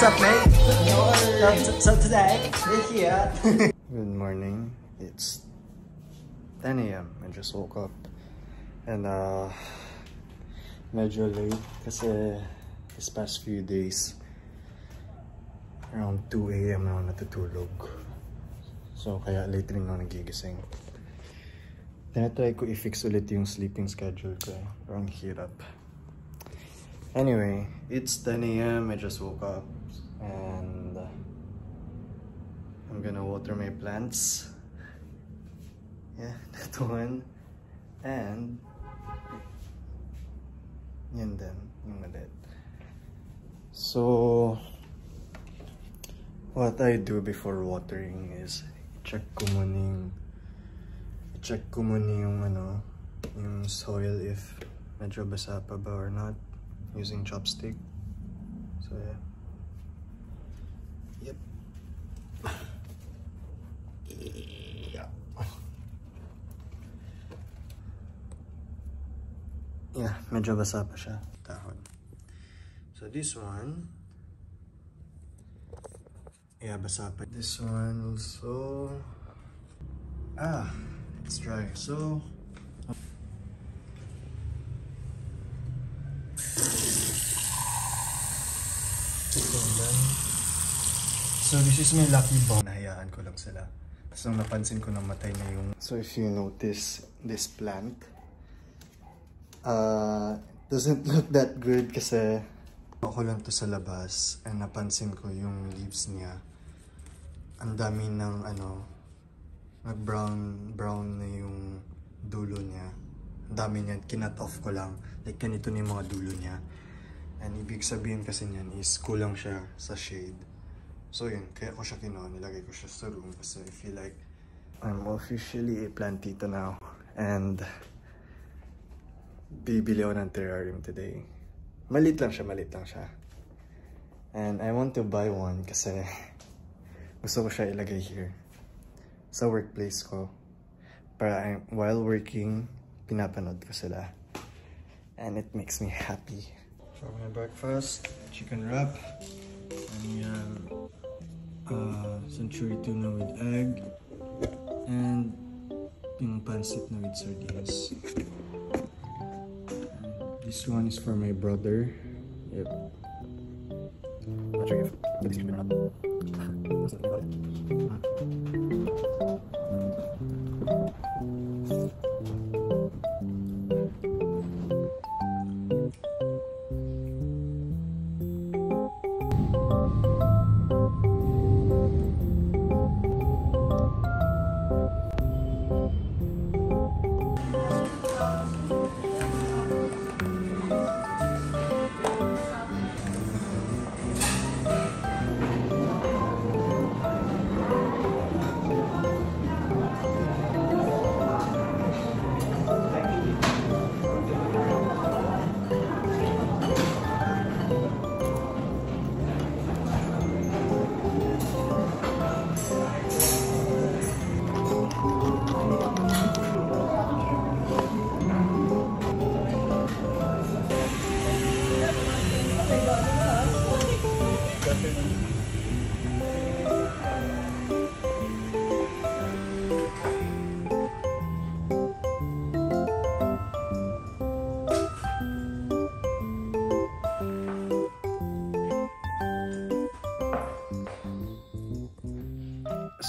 What's up, mate? So today, we're here. Good morning. It's 10 a.m. I just woke up. And medyo late kasi this past few days around 2 a.m. na ako natutulog. So kaya late rin ako nagigising. Tinatry ko i-fix ulit yung sleeping schedule ko. Parang hirap. Anyway, it's 10 a.m. I just woke up and I'm gonna water my plants. Yeah, that one. And yan din, yung maliit. So what I do before watering is check ko muna yung yung soil if medyo basa pa ba or not using chopstick. So yeah. Yep. Yeah, medyo basa pa siya, dahon. So this one, yeah, basa pa. This one also, it's dry. So this is my lucky bomb. Nahayaan ko lang sila. Tapos nung napansin ko na matay na yung... So if you notice this plant, doesn't look that good kasi ako lang to sa labas and napansin ko yung leaves niya. Ang dami ng nag-brown na yung dulo niya. Ang dami niyan, kinut off ko lang. Like ganito na yung mga dulo niya. And ibig sabihin kasi niyan is kulang siya sa shade. So yun, kaya ko siya kinuha, nilagay ko siya sa room kasi I feel like I'm officially a plantito now. And bibili ako ng terrarium today. Maliit lang siya. And I want to buy one kasi gusto ko siya ilagay here sa workplace ko. Para while working, pinapanood ko sila. And it makes me happy. For my breakfast, chicken wrap. And yan, century tuna with egg. And yung pancit na with sardines. This one is for my brother. Yep. Not sure if this is or not.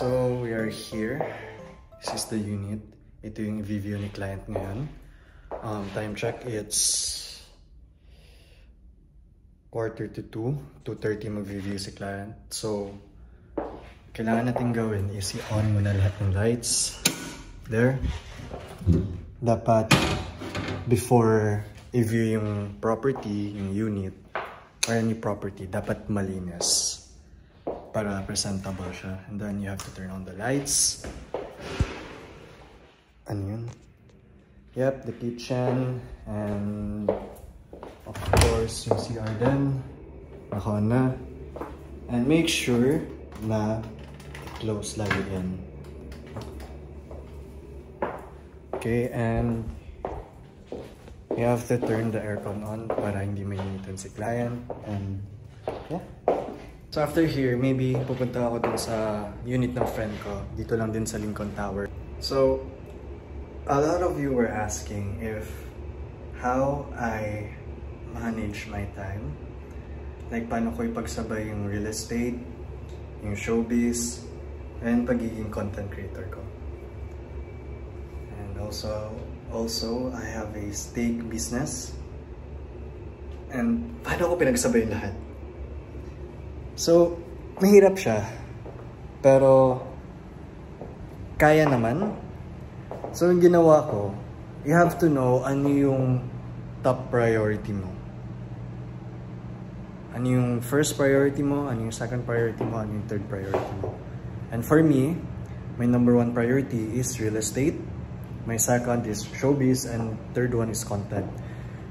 So we are here. This is the unit. Ito yung i-review ni client ngayon. Time check, it's 1:45 to 2:30 mag-review si client. So kailangan natin gawin is i-on muna lahat ng lights. There. Dapat before i-view yung property, yung unit, or any property, dapat malinis para presentable siya. And then you have to turn on the lights. Ano yun? Yep, the kitchen. And of course, yung CR din. Naka na. And make sure na close lagi yan. Okay, and you have to turn the aircon on para hindi mainitan si client. And yeah. So after here, maybe pupunta ako dun sa unit ng friend ko. Dito lang din sa Lincoln Tower. So, a lot of you were asking if how I manage my time. Like, paano ko ipagsabay yung real estate, yung showbiz, and pagiging content creator ko. And also I have a steak business. And paano ko pinagsabay lahat? So, mahirap siya. Pero, kaya naman. So, yung ginawa ko, you have to know ano yung top priority mo. Ano yung first priority mo, ano yung second priority mo, ano yung third priority mo. And for me, my number one priority is real estate. My second is showbiz, and third one is content.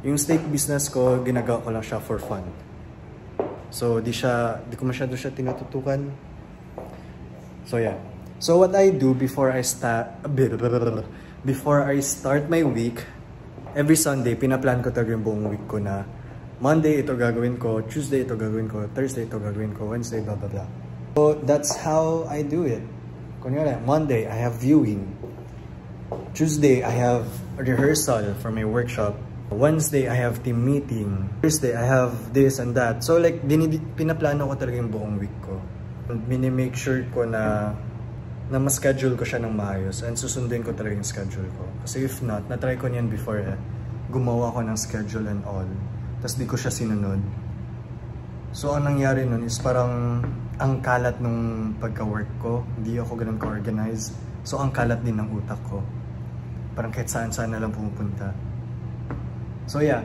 Yung steak business ko, ginagawa ko lang siya for fun. So, di ko masyado siya tinututukan. So, yeah. So, what I do before I start my week, every Sunday, pinaplan ko talaga yung buong week ko na Monday, ito gagawin ko, Tuesday, ito gagawin ko, Thursday, ito gagawin ko, Wednesday, blah, blah, blah. So, that's how I do it. Kunyari, Monday, I have viewing. Tuesday, I have rehearsal for my workshop. Wednesday, I have team meeting. Thursday, I have this and that. So like, pinaplano ko talaga yung buong week ko. Mini-make sure ko na ma-schedule ko siya ng maayos and susundin ko talaga yung schedule ko. Kasi if not, na-try ko niyan before gumawa ko ng schedule and all. Tapos di ko siya sinunod. So ang nangyari nun is parang ang kalat nung pagka-work ko. Hindi ako ganun ka-organize. So ang kalat din ng utak ko. Parang kahit saan-saan na lang pumupunta. So yeah,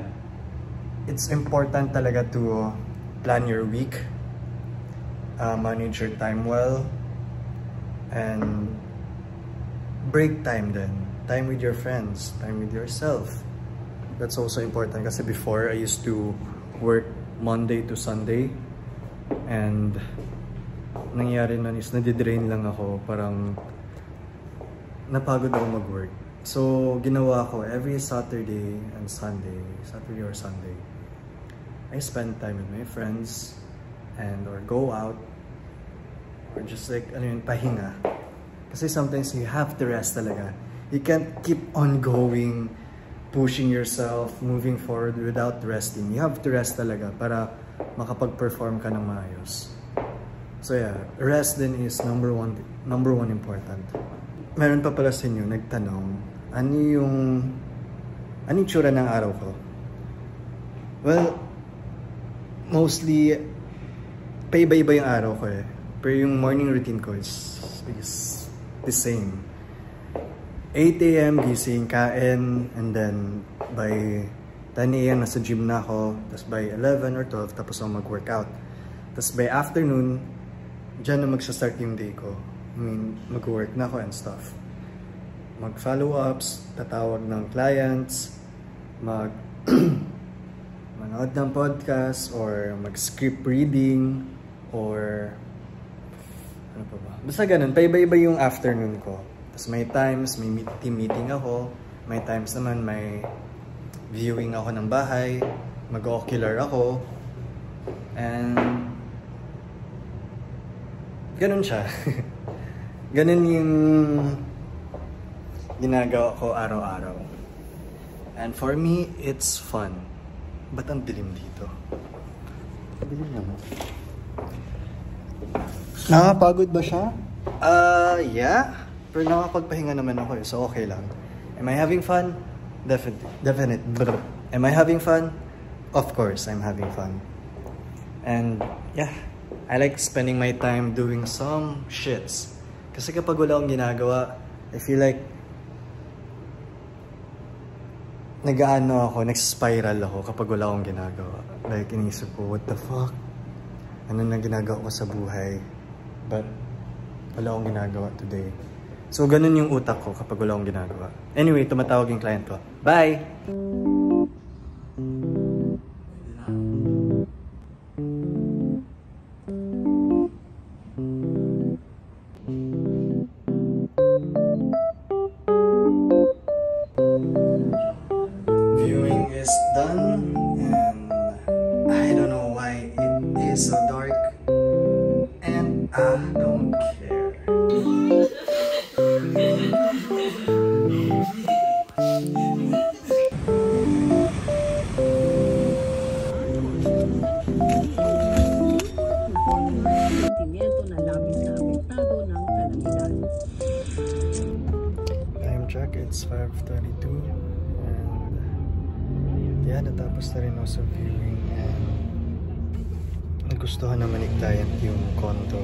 it's important talaga to plan your week, manage your time well, and break time then. Time with your friends, time with yourself. That's also important kasi before I used to work Monday to Sunday, and nangyari nun is nadidrain lang ako, parang napagod ako mag-work. So, ginawa ko every Saturday or Sunday, I spend time with my friends and or go out or just like, pahinga. Kasi sometimes you have to rest talaga. You can't keep on going, pushing yourself, moving forward without resting. You have to rest talaga para makapag-perform ka ng maayos. So yeah, rest din is number one important. Meron pa pala sa inyo nagtanong, ano yung tsura ng araw ko? Well, mostly, paiba-iba yung araw ko Pero yung morning routine ko is the same. 8 AM, gising, kain, and then by 10 AM, nasa gym na ako. Tapos by 11 or 12, tapos ako mag-workout. Tapos by afternoon, dyan na magsa-start yung day ko. I mean, mag-work na ako and stuff. Mag-follow-ups, tatawag ng clients, manood ng podcast, or mag-script reading, or ano pa ba? Basta ganun, paiba-iba yung afternoon ko. Tapos may times, may team meeting ako, may times naman may viewing ako ng bahay, mag-ocular ako, and ganun siya. Ganun yung ginagawa ko araw-araw. And for me, it's fun. Ba't ang dilim dito? Dilim naman. Nakapagod ba siya? Yeah. Pero nakapagpahinga naman ako so okay lang. Am I having fun? Definite. Am I having fun? Of course, I'm having fun. And yeah, I like spending my time doing some shits. Kasi kapag wala akong ginagawa, I feel like nag-spiral ako kapag wala akong ginagawa. Like, inisip ko, what the fuck? Ano na ginagawa ko sa buhay? But, wala akong ginagawa today. So, ganun yung utak ko kapag wala akong ginagawa. Anyway, tumatawag yung client ko. Bye! Viewing is done, and I don't know why it is so dark. It's 5:22 and yeah, natapos na rin ako sa viewing and nagustuhan naman ni client yung condo.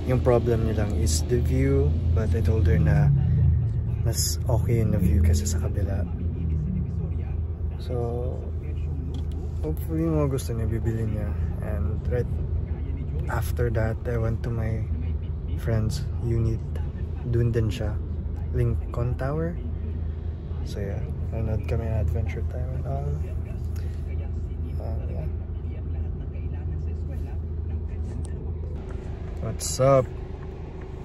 Yung problem niya lang is the view, but I told her na mas okay yung view kasi sa kabila. So hopefully mga gusto niya, bibili niya. And right after that, I went to my friend's unit. Dun din siya, Lincoln Tower. So yeah, nanood kami ng Adventure Time and all. Yeah. What's up?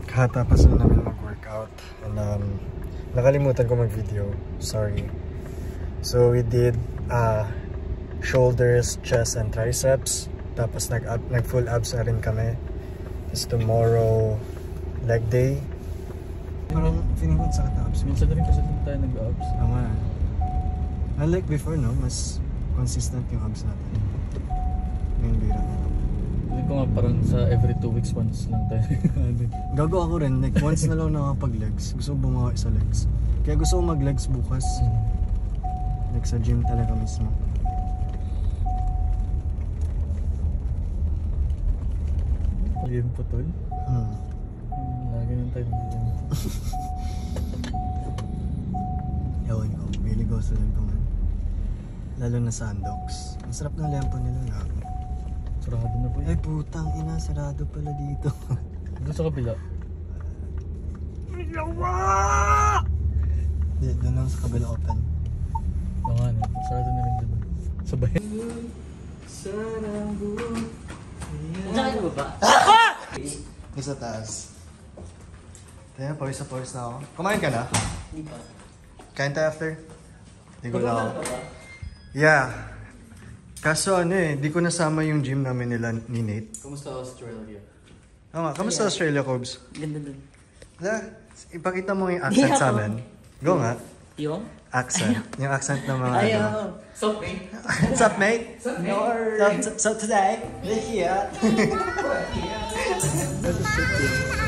Katapos na namin mag-workout and nakalimutan ko mag-video. Sorry. So we did shoulders, chest, and triceps. Tapos nag-full abs na rin kami. Tapos tomorrow, leg day. Parang feeling ko sa abs. Minsan na rin kasi tayo nag-abs. Tama. Unlike before, no? Mas consistent yung abs natin. Ngayon bira na. Hindi ko nga parang sa every 2 weeks once lang tayo. Gago ako rin. Like once na lang nakapag-legs. Gusto ko bumawa sa legs. Kaya gusto ko mag-legs bukas. Like sa gym talaga mismo. Pag-game po tol? Lagi nang tayo nag-game. Ewan ko, really go sa lempo man. Lalo na sandoks. Ang sarap ng lempo nila, gago. Sarado na po yun. Ay putang ina, sarado pala dito. Doon sa kabila. Doon lang sa kabila open. Oo nga no, sarado na rin doon. Sabay. Saan ka ba? Yung sa taas. Kaya pawis na ako. Kumain ka na? Hindi pa. Kain tayo after? Hindi ko lang. Yeah. Kaso di ko nasama yung gym namin nila ni Nate. Kumusta Australia? Oo nga, kamusta Australia, Cobes? Ganda dun. Wala, ipakita mo yung accent sa amin. Go nga. Yung? Accent. Yung accent ng mga Ayaw. ano. So, mate. What's up, mate? So today, we're here. That's a shit,